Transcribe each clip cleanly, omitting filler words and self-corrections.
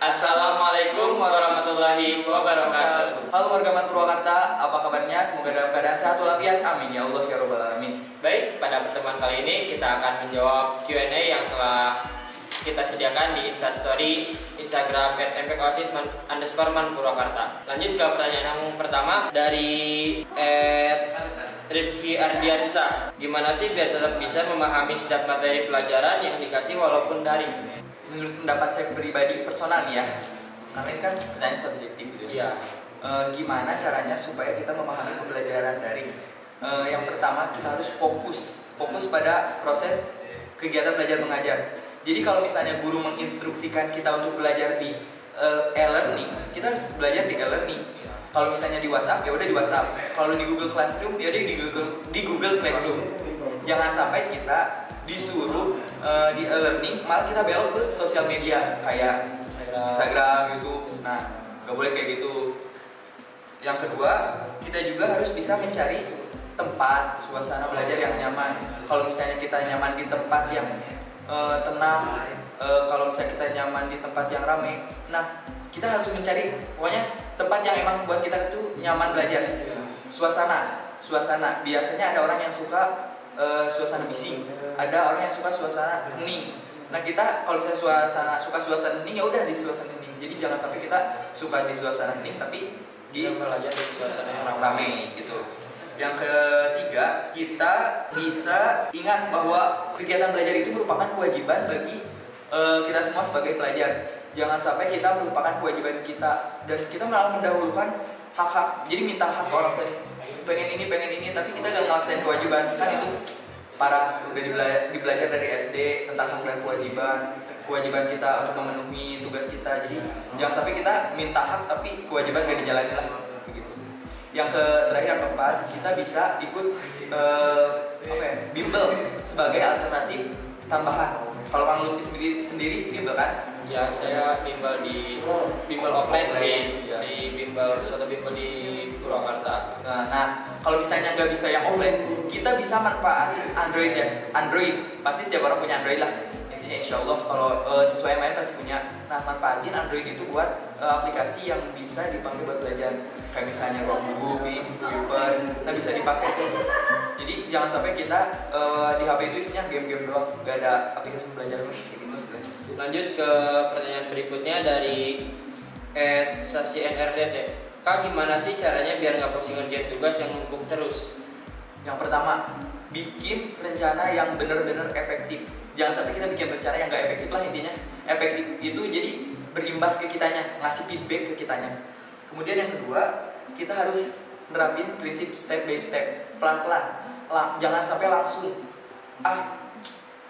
Assalamualaikum warahmatullahi wabarakatuh. Halo warga Man Purwakarta, apa kabarnya? Semoga dalam keadaan sehat walafiat. Amin ya Allah ya Rabbal alamin. Baik, pada pertemuan kali ini kita akan menjawab Q&A yang telah kita sediakan di Instastory Instagram @mpkosis_man_Purwakarta. Lanjut ke pertanyaan yang pertama dari Rifki Ardiansa. Gimana sih biar tetap bisa memahami setiap materi pelajaran yang dikasih walaupun daring? Menurut pendapat saya pribadi personal nih ya, karena ini kan pertanyaan subjektif gitu Iya. Gimana caranya supaya kita memahami pembelajaran daring? Yang pertama kita harus fokus pada proses kegiatan belajar mengajar. Jadi kalau misalnya guru menginstruksikan kita untuk belajar di e-learning, kita harus belajar di e-learning. Kalau misalnya di WhatsApp, ya udah di WhatsApp. Kalau di Google Classroom, ya udah di Google Classroom. Jangan sampai kita disuruh di e-learning, malah kita belok ke sosial media kayak Instagram, YouTube. Nah, nggak boleh kayak gitu. Yang kedua, kita juga harus bisa mencari tempat, suasana belajar yang nyaman. Kalau misalnya kita nyaman di tempat yang tenang, kalau misalnya kita nyaman di tempat yang ramai, nah kita harus mencari pokoknya tempat yang emang buat kita itu nyaman belajar. Suasana biasanya ada orang yang suka suasana bising, ada orang yang suka suasana hening. Nah kita kalau misalnya suka suasana hening, ya udah di suasana hening. Jadi jangan sampai kita suka di suasana hening tapi di belajar di suasana yang ramai gitu. Yang ketiga, kita bisa ingat bahwa kegiatan belajar itu merupakan kewajiban bagi kita semua sebagai pelajar. Jangan sampai kita melupakan kewajiban kita dan kita malah mendahulukan hak-hak. Jadi minta hak ke orang tadi, pengen ini, tapi kita gak ngelaksanain kewajiban. Kan itu parah. Udah dibelajar dari SD tentang hak dan kewajiban kita untuk memenuhi tugas kita. Jadi jangan sampai kita minta hak tapi kewajiban gak dijalani lah. Yang terakhir, yang keempat, kita bisa ikut bimbel sebagai alternatif tambahan. Kalau Kang Lutfi sendiri bimbel kan? Ya, saya bimbel di bimbel offline sih, ya. di suatu bimbel di Purwakarta. Nah, kalau misalnya nggak bisa yang offline, kita bisa manfaatin Android ya. Android, pasti setiap orang punya Android lah. Intinya insya Allah kalau siswa yang lain pasti punya. Nah, manfaatin Android itu buat aplikasi yang bisa dipakai buat belajar. Kayak misalnya Ruang Guru, Paper, nah bisa dipakai tuh. Jadi jangan sampai kita di HP itu isinya game-game doang, nggak ada aplikasi pembelajaran gitu. Lanjut ke pertanyaan berikutnya dari @sasi_nrdt. Kak, gimana sih caranya biar nggak pusing ngerjain tugas yang numpuk terus? Yang pertama, bikin rencana yang benar-benar efektif. Jangan sampai kita bikin rencana yang nggak efektif lah intinya. Efektif itu jadi berimbas ke kitanya, ngasih feedback ke kitanya. Kemudian yang kedua, kita harus nerapin prinsip step by step, pelan-pelan. Jangan sampai langsung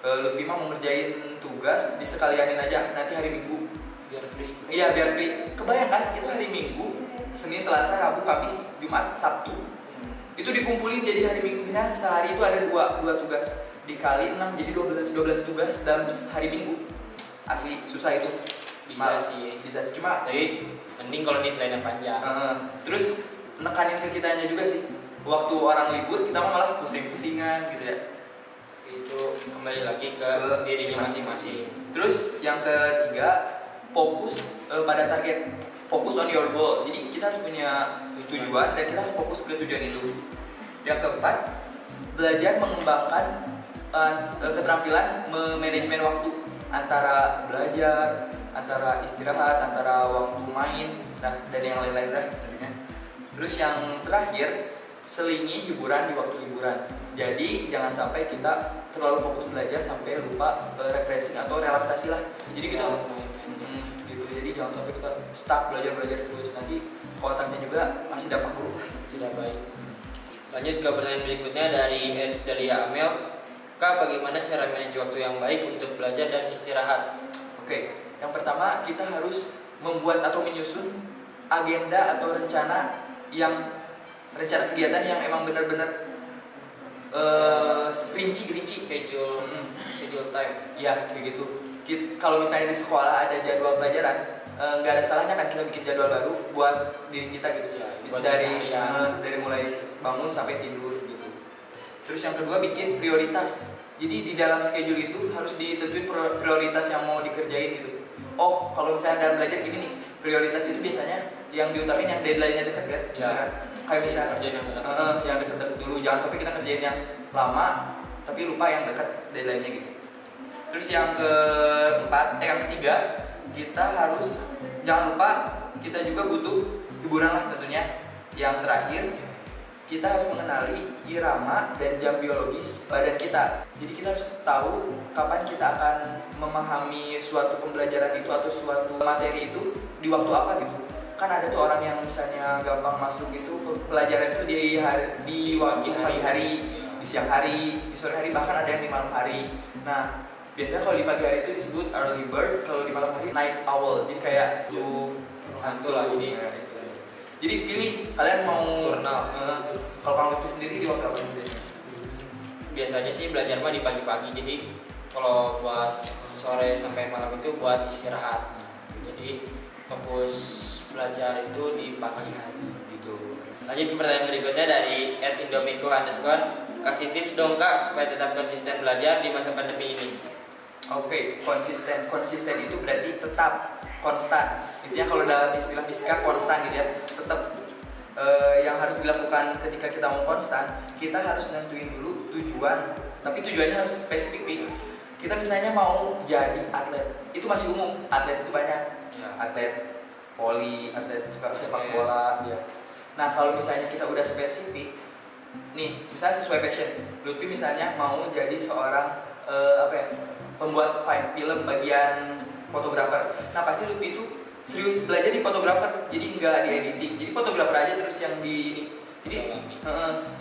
Lutfi mah mau ngerjain tugas disekalianin aja nanti hari Minggu Biar free. Iya, biar free. Kebayangkan itu hari Minggu, Senin, Selasa, Rabu, Kamis, Jumat, Sabtu. Itu dikumpulin jadi hari Minggunya sehari itu ada dua tugas. Dikali 6 jadi 12 tugas dalam hari Minggu. Asli susah itu. Bisa sih, cuma tapi mending kalau deadline panjang. Terus nekanin ke kitanya juga sih. Waktu orang libur kita malah pusing-pusingan gitu ya. Itu kembali lagi ke dirinya masing-masing. Terus yang ketiga, fokus pada target. Fokus on your goal. Jadi kita harus punya tujuan dan kita harus fokus ke tujuan itu. Yang keempat, belajar mengembangkan keterampilan manajemen waktu antara belajar, antara istirahat, antara waktu main, dan yang lain-lain lah tentunya. Terus yang terakhir, selingi hiburan di waktu liburan. Jadi jangan sampai kita terlalu fokus belajar sampai lupa refreshing atau relaksasi lah. Jadi kita gitu. Jadi jangan sampai kita stuck belajar terus, nanti otaknya juga masih dampak buruk. Tidak baik. Lanjut ke pertanyaan berikutnya dari Delia Amel. Kak, bagaimana cara manage waktu yang baik untuk belajar dan istirahat? Oke, yang pertama kita harus membuat atau menyusun agenda atau rencana kegiatan yang emang benar-benar rinci schedule time. Ya, kayak gitu. Kalau misalnya di sekolah ada jadwal pelajaran, nggak ada salahnya kan kita bikin jadwal baru buat diri kita gitu. Ya, dari mulai bangun sampai tidur gitu. Terus yang kedua, bikin prioritas. Jadi di dalam schedule itu harus ditentuin prioritas yang mau dikerjain gitu. oh kalau misalnya dalam belajar gini nih, prioritas itu biasanya yang diutamain yang deadline-nya dekat kan? Ya. Kan? Kayak misalnya Kerjaan yang dekat. yang dekat-dekat dulu, jangan sampai kita kerjain yang lama tapi lupa yang dekat deadline-nya gitu. Terus yang yang ketiga, kita harus jangan lupa kita juga butuh hiburan lah tentunya. Yang terakhir, kita harus mengenali irama dan jam biologis badan kita. Jadi kita harus tahu kapan kita akan memahami suatu pembelajaran itu atau suatu materi itu di waktu apa gitu. Kan ada tuh orang yang misalnya gampang masuk itu pelajaran itu di waktu pagi hari, di siang hari, di sore hari, bahkan ada yang di malam hari. Nah, biasanya kalau di pagi hari itu disebut early bird, kalau di malam hari night owl. Jadi kayak hantu lah jadi. Jadi pilih kalian mau kalau Kang Lutfi sendiri di waktu apa biasanya? Biasanya sih belajar mah di pagi-pagi, jadi kalau buat sore sampai malam itu buat istirahat. Jadi fokus belajar itu di pagi hari gitu. Lanjut ke pertanyaan berikutnya dari @indomiko_. Kasih tips dong Kak supaya tetap konsisten belajar di masa pandemi ini. Oke, konsisten itu berarti tetap konstan. Intinya kalau dalam istilah fisika konstan gitu ya, tetap yang harus dilakukan ketika kita mau konstan, kita harus nentuin dulu tujuan. Tapi tujuannya harus spesifik. Kita misalnya mau jadi atlet, itu masih umum. Atlet itu banyak, Ya. atlet voli, atlet sepak bola, ya. Nah kalau misalnya kita udah spesifik, nih misalnya sesuai passion. Lutfi misalnya mau jadi seorang pembuat film bagian fotografer. Nah pasti Lutfi itu serius belajar di fotografer, jadi nggak di editing. Jadi fotografer aja terus yang di ini. Jadi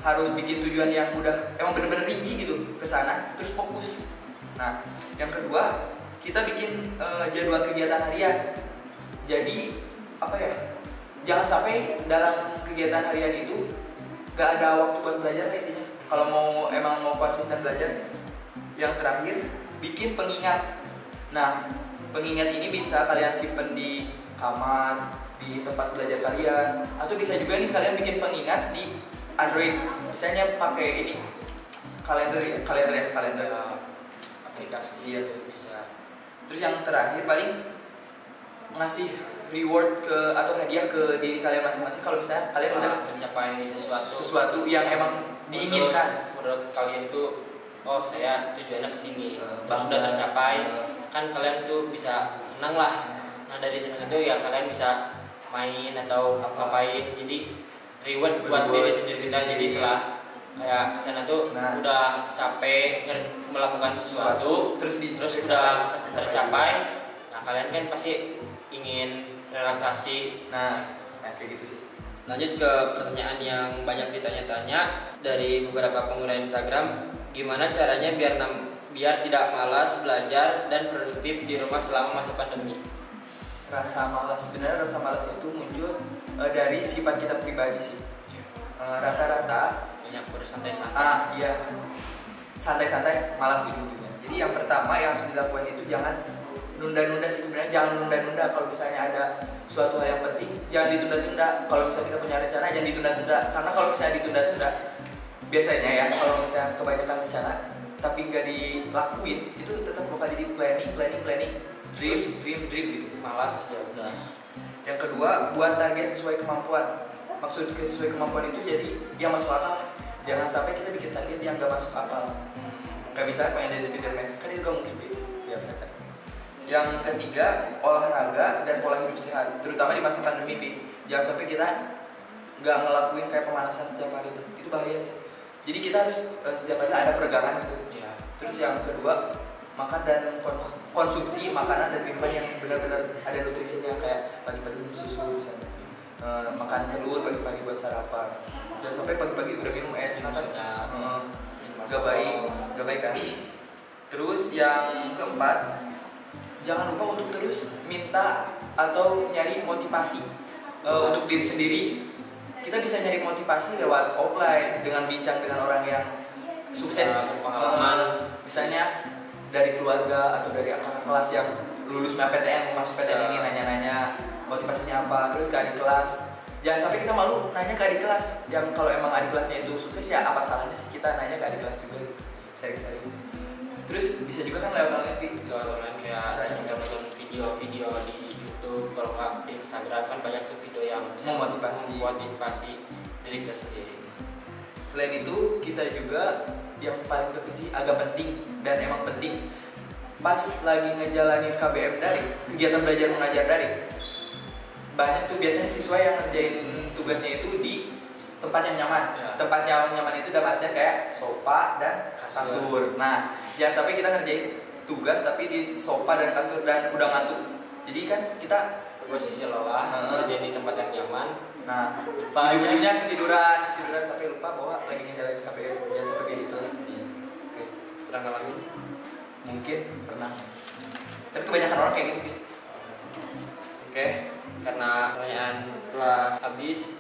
harus bikin tujuan yang udah emang bener-bener rinci gitu ke sana, terus fokus. Nah yang kedua, kita bikin jadwal kegiatan harian. Jadi jangan sampai dalam kegiatan harian itu nggak ada waktu buat belajar lah intinya. Kalau emang mau konsisten belajar. Yang terakhir, bikin pengingat. Nah, pengingat ini bisa kalian simpen di kamar, di tempat belajar kalian, atau bisa juga nih kalian bikin pengingat di Android. Misalnya pakai ini kalender Aplikasi. Iya tuh Bisa. Terus yang terakhir paling ngasih reward atau hadiah ke diri kalian masing-masing kalau misalnya kalian udah mencapai sesuatu yang emang diinginkan. Menurut kalian itu, oh saya tujuannya kesini, sudah tercapai, kan kalian tuh bisa senang lah. Nah dari senang itu ya kalian bisa main atau ngapain, jadi reward buat diri sendiri kita. Jadi telah kayak kesana tuh udah capek melakukan sesuatu, terus udah tercapai. Nah kalian kan pasti ingin relaksasi. Nah kayak gitu sih. Lanjut ke pertanyaan yang banyak ditanya-tanya dari beberapa pengguna Instagram. Gimana caranya biar tidak malas belajar dan produktif di rumah selama masa pandemi? Sebenarnya rasa malas itu muncul dari sifat kita pribadi sih. Rata-rata banyak bersantai-santai. Iya. Santai-santai malas hidupnya. Jadi yang pertama yang harus dilakukan itu jangan nunda-nunda sih sebenarnya. Jangan nunda-nunda kalau misalnya ada suatu hal yang penting, jangan ditunda-tunda. Kalau misalnya kita punya rencana jangan ditunda-tunda. Karena kalau misalnya ditunda-tunda, biasanya ya kalau misalnya kebanyakan rencana tapi nggak dilakuin, itu tetap bakal jadi planning, dream gitu. Malas aja udah. Yang kedua, buat target sesuai kemampuan. Maksud sesuai kemampuan itu jadi yang masuk akal. Jangan sampai kita bikin target yang nggak masuk akal. Kayak misalnya pengen jadi Spiderman, kan itu gak mungkin ya benar kan. Yang ketiga, olahraga dan pola hidup sehat, terutama di masa pandemi. Jangan sampai kita nggak ngelakuin kayak pemanasan setiap hari itu bahaya sih. Jadi kita harus setiap hari ada peregangan gitu. Ya. Terus yang kedua, makan dan konsumsi makanan dan minuman yang benar-benar ada nutrisinya, kayak pagi-pagi minum susu misalnya. Makan telur pagi-pagi buat sarapan. Jangan sampai pagi-pagi udah minum es, kan? Gak baik kan. Terus yang keempat, jangan lupa untuk terus minta atau nyari motivasi untuk diri sendiri. Kita bisa nyari motivasi lewat offline dengan bincang dengan orang yang sukses, pengalaman, misalnya dari keluarga atau dari kakak kelas yang lulus PTN, mau masuk PTN ini, nanya-nanya motivasinya apa. Terus ke adik kelas, jangan sampai kita malu nanya ke adik kelas. Yang kalau emang adik kelasnya itu sukses, ya apa salahnya sih kita nanya ke adik kelas juga, sharing-sharing. Terus bisa juga kan lewat online, kayak kita nonton video video-video di YouTube, kalau nggak di Instagram kan banyak tuh video yang bisa memotivasi diri kita sendiri. Selain itu kita juga yang paling terkecil agak penting dan emang penting pas lagi ngejalanin KBM daring, kegiatan belajar mengajar daring, banyak tuh biasanya siswa yang ngerjain tugasnya itu di tempat yang nyaman. Tempat yang nyaman itu dalam artian kayak sofa dan kasur. Nah, jangan sampai kita ngerjain tugas tapi di sofa dan kasur dan udah ngantuk. Jadi kan kita posisi lelah, ngerjain di tempat yang nyaman. Nah, ujung-ujungnya ketiduran sampai lupa bahwa lagi ngejalanin KBM. Jangan sampai kayak gitu lah. Oke. Pernah ngalamin? Mungkin pernah. Tapi kebanyakan orang kayak gitu. Oke, karena pertanyaan telah habis,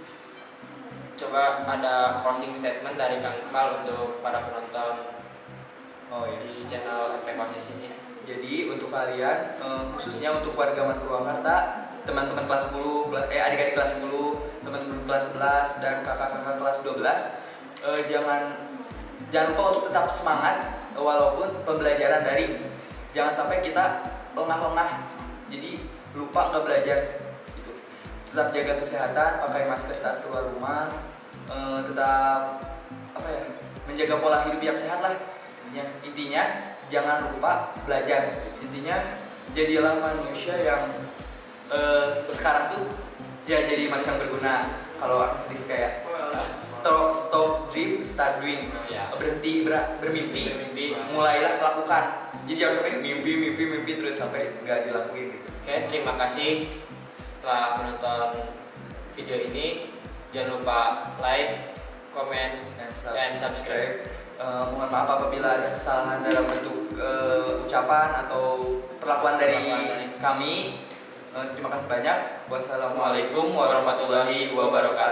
coba ada closing statement dari Kang Iqbal untuk para penonton di channel MP Kosis ini. Jadi untuk kalian, khususnya untuk warga Purwakarta, teman-teman kelas 10, adik-adik kelas 10, teman-teman kelas 11 dan kakak-kakak kelas 12, jangan lupa untuk tetap semangat walaupun pembelajaran daring. Jangan sampai kita lengah-lengah, jadi lupa nggak belajar. Gitu. Tetap jaga kesehatan, pakai masker saat keluar rumah, tetap menjaga pola hidup yang sehat lah. Intinya jangan lupa belajar. Intinya jadilah manusia yang sekarang tuh ya jadi manusia yang berguna. Kalau artis kayak stop dream, start doing. Berhenti bermimpi, mulailah melakukan. Jadi jangan sampai mimpi terus sampai nggak dilakuin gitu. Oke, terima kasih telah menonton video ini. Jangan lupa like, komen, dan subscribe. Mohon maaf apabila ada kesalahan dalam bentuk ucapan atau perlakuan dari kami. Terima kasih banyak. Wassalamualaikum warahmatullahi wabarakatuh.